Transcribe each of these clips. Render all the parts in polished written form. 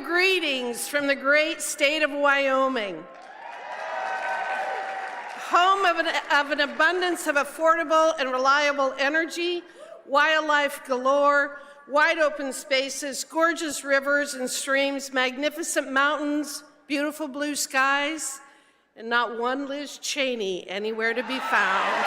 greetings from the great state of Wyoming, home of an abundance of affordable and reliable energy, wildlife galore, wide open spaces, gorgeous rivers and streams, magnificent mountains, beautiful blue skies, and not one Liz Cheney anywhere to be found.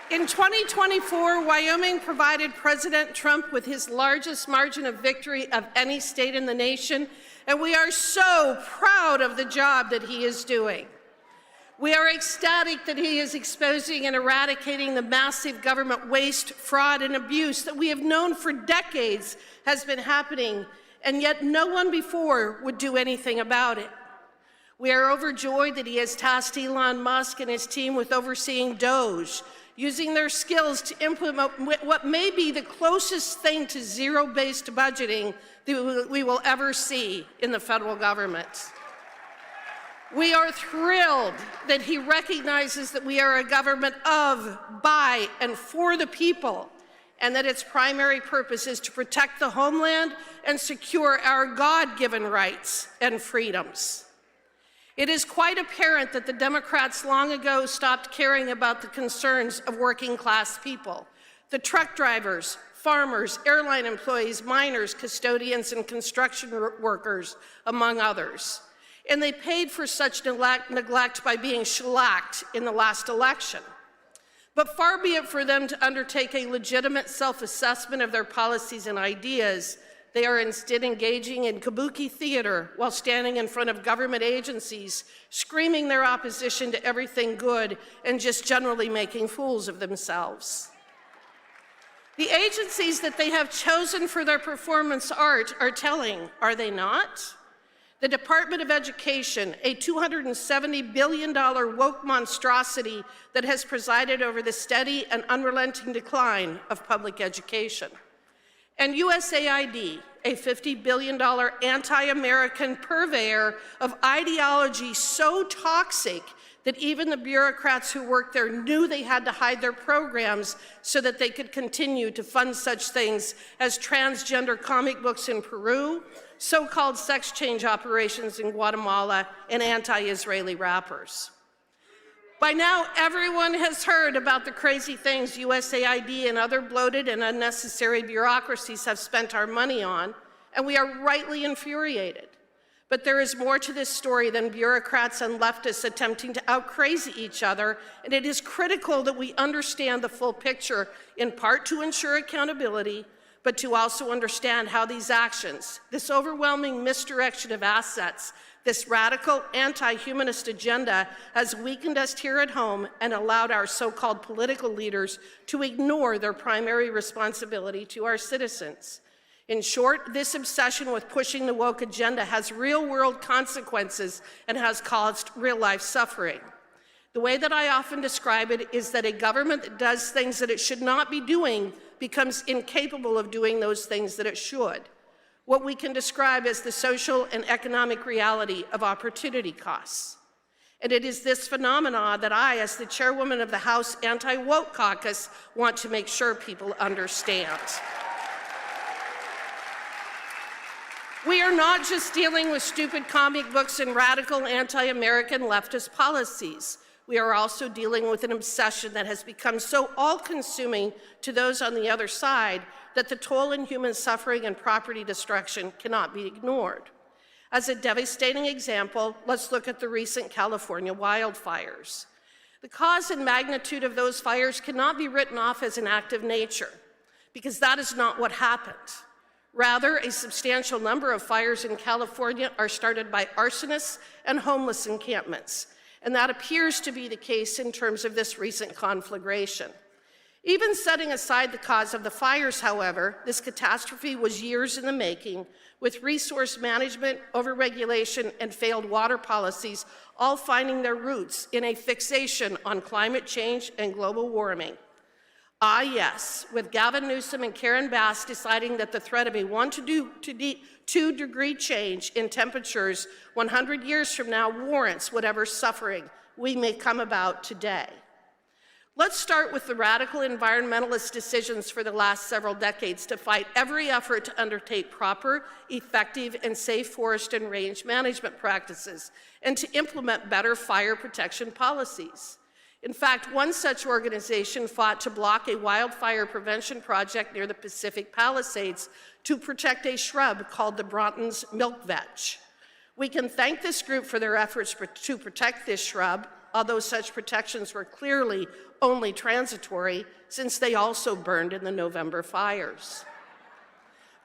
In 2024, Wyoming provided President Trump with his largest margin of victory of any state in the nation, and we are so proud of the job that he is doing. We are ecstatic that he is exposing and eradicating the massive government waste, fraud, and abuse that we have known for decades has been happening, and yet no one before would do anything about it. We are overjoyed that he has tasked Elon Musk and his team with overseeing DOGE, using their skills to implement what may be the closest thing to zero-based budgeting that we will ever see in the federal government. We are thrilled that he recognizes that we are a government of, by, and for the people, and that its primary purpose is to protect the homeland and secure our God-given rights and freedoms. It is quite apparent that the Democrats long ago stopped caring about the concerns of working-class people, the truck drivers, farmers, airline employees, miners, custodians, and construction workers, among others. And they paid for such neglect by being shellacked in the last election. But far be it for them to undertake a legitimate self-assessment of their policies and ideas. They are instead engaging in kabuki theater while standing in front of government agencies, screaming their opposition to everything good and just generally making fools of themselves. The agencies that they have chosen for their performance art are telling, are they not? The Department of Education, a $270 billion woke monstrosity that has presided over the steady and unrelenting decline of public education. And USAID, a $50 billion anti-American purveyor of ideology so toxic that even the bureaucrats who worked there knew they had to hide their programs so that they could continue to fund such things as transgender comic books in Peru, so-called sex change operations in Guatemala, and anti-Israeli rappers. By now, everyone has heard about the crazy things USAID and other bloated and unnecessary bureaucracies have spent our money on, and we are rightly infuriated. But there is more to this story than bureaucrats and leftists attempting to out-crazy each other, and it is critical that we understand the full picture, in part to ensure accountability, but to also understand how these actions, this overwhelming misdirection of assets, this radical anti-humanist agenda has weakened us here at home and allowed our so-called political leaders to ignore their primary responsibility to our citizens. In short, this obsession with pushing the woke agenda has real-world consequences and has caused real-life suffering. The way that I often describe it is that a government that does things that it should not be doing becomes incapable of doing those things that it should. What we can describe as the social and economic reality of opportunity costs. And it is this phenomena that I, as the chairwoman of the House Anti-Woke Caucus, want to make sure people understand. We are not just dealing with stupid comic books and radical anti-American leftist policies. We are also dealing with an obsession that has become so all-consuming to those on the other side that the toll in human suffering and property destruction cannot be ignored. As a devastating example, let's look at the recent California wildfires. The cause and magnitude of those fires cannot be written off as an act of nature, because that is not what happened. Rather, a substantial number of fires in California are started by arsonists and homeless encampments, and that appears to be the case in terms of this recent conflagration. Even setting aside the cause of the fires, however, this catastrophe was years in the making, with resource management, overregulation, and failed water policies all finding their roots in a fixation on climate change and global warming. Ah, yes, with Gavin Newsom and Karen Bass deciding that the threat of a 1 to 2 degree change in temperatures 100 years from now warrants whatever suffering we may come about today. Let's start with the radical environmentalist decisions for the last several decades to fight every effort to undertake proper, effective, and safe forest and range management practices and to implement better fire protection policies. In fact, one such organization fought to block a wildfire prevention project near the Pacific Palisades to protect a shrub called the Broughton's milkvetch. We can thank this group for their efforts to protect this shrub, although such protections were clearly only transitory since they also burned in the November fires.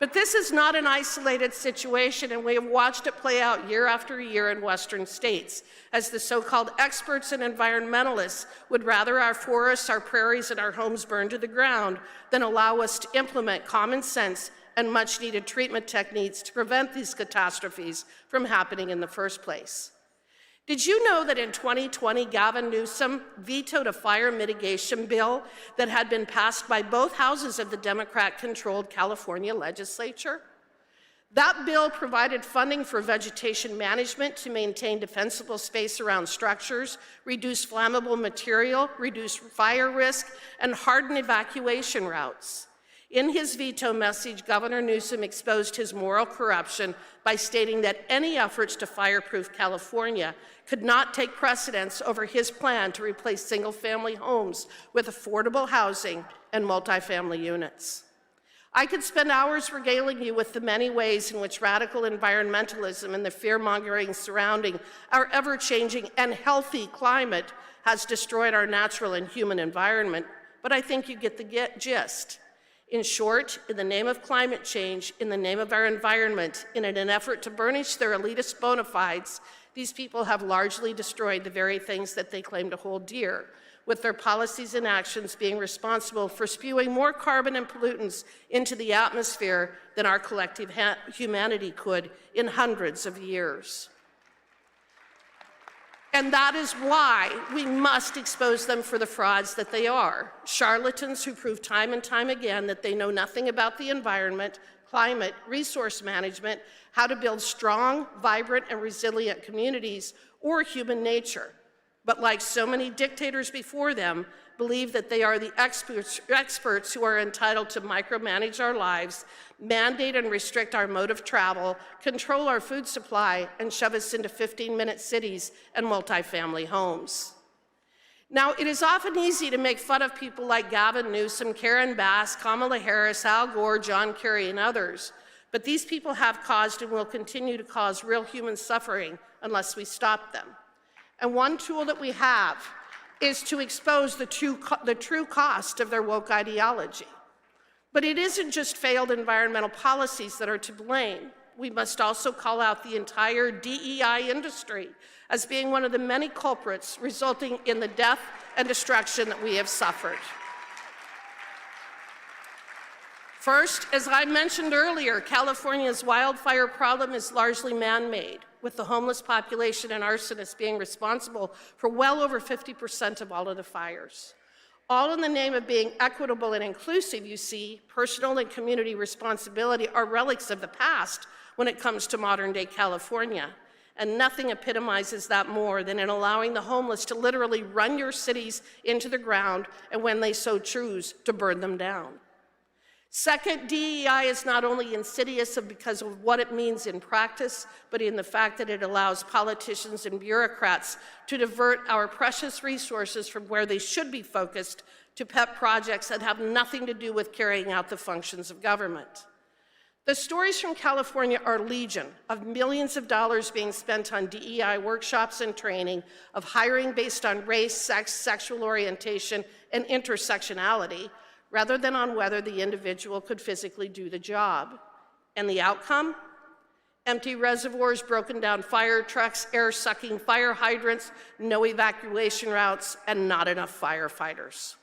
But this is not an isolated situation, and we have watched it play out year after year in Western states, as the so-called experts and environmentalists would rather our forests, our prairies, and our homes burn to the ground than allow us to implement common sense and much-needed treatment techniques to prevent these catastrophes from happening in the first place. Did you know that in 2020, Gavin Newsom vetoed a fire mitigation bill that had been passed by both houses of the Democrat-controlled California legislature? That bill provided funding for vegetation management to maintain defensible space around structures, reduce flammable material, reduce fire risk, and harden evacuation routes. In his veto message, Governor Newsom exposed his moral corruption by stating that any efforts to fireproof California could not take precedence over his plan to replace single-family homes with affordable housing and multifamily units. I could spend hours regaling you with the many ways in which radical environmentalism and the fear-mongering surrounding our ever-changing and healthy climate has destroyed our natural and human environment, but I think you get the gist. In short, in the name of climate change, in the name of our environment, in an effort to burnish their elitist bona fides, these people have largely destroyed the very things that they claim to hold dear, with their policies and actions being responsible for spewing more carbon and pollutants into the atmosphere than our collective humanity could in hundreds of years. And that is why we must expose them for the frauds that they are. Charlatans who prove time and time again that they know nothing about the environment, climate, resource management, how to build strong, vibrant, and resilient communities, or human nature. But like so many dictators before them, believe that they are the experts who are entitled to micromanage our lives, mandate and restrict our mode of travel, control our food supply, and shove us into 15-minute cities and multifamily homes. Now, it is often easy to make fun of people like Gavin Newsom, Karen Bass, Kamala Harris, Al Gore, John Kerry, and others, but these people have caused and will continue to cause real human suffering unless we stop them. And one tool that we have is to expose the true cost of their woke ideology. But it isn't just failed environmental policies that are to blame. We must also call out the entire DEI industry as being one of the many culprits resulting in the death and destruction that we have suffered. First, as I mentioned earlier, California's wildfire problem is largely man-made, with the homeless population and arsonists being responsible for well over 50% of all of the fires. All in the name of being equitable and inclusive, you see, personal and community responsibility are relics of the past when it comes to modern-day California. And nothing epitomizes that more than in allowing the homeless to literally run your cities into the ground and, when they so choose, to burn them down. Second, DEI is not only insidious because of what it means in practice, but in the fact that it allows politicians and bureaucrats to divert our precious resources from where they should be focused to pet projects that have nothing to do with carrying out the functions of government. The stories from California are legion, of millions of dollars being spent on DEI workshops and training, of hiring based on race, sex, sexual orientation, and intersectionality, rather than on whether the individual could physically do the job. And the outcome? Empty reservoirs, broken down fire trucks, air-sucking fire hydrants, no evacuation routes, and not enough firefighters.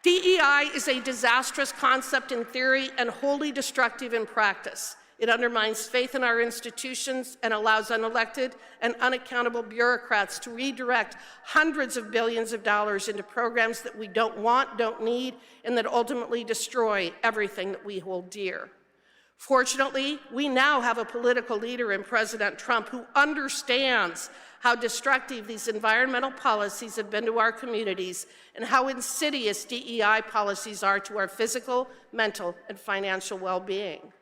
DEI is a disastrous concept in theory and wholly destructive in practice. It undermines faith in our institutions and allows unelected and unaccountable bureaucrats to redirect hundreds of billions of dollars into programs that we don't want, don't need, and that ultimately destroy everything that we hold dear. Fortunately, we now have a political leader in President Trump who understands how destructive these environmental policies have been to our communities and how insidious DEI policies are to our physical, mental, and financial well-being.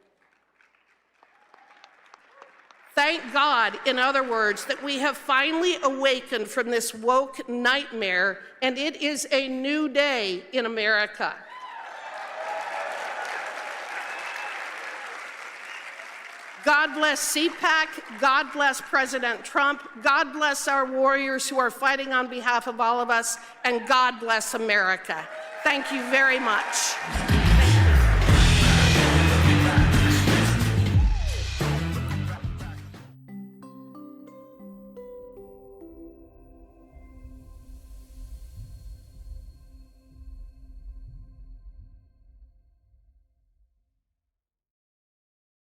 Thank God, in other words, that we have finally awakened from this woke nightmare, and it is a new day in America. God bless CPAC, God bless President Trump, God bless our warriors who are fighting on behalf of all of us, and God bless America. Thank you very much.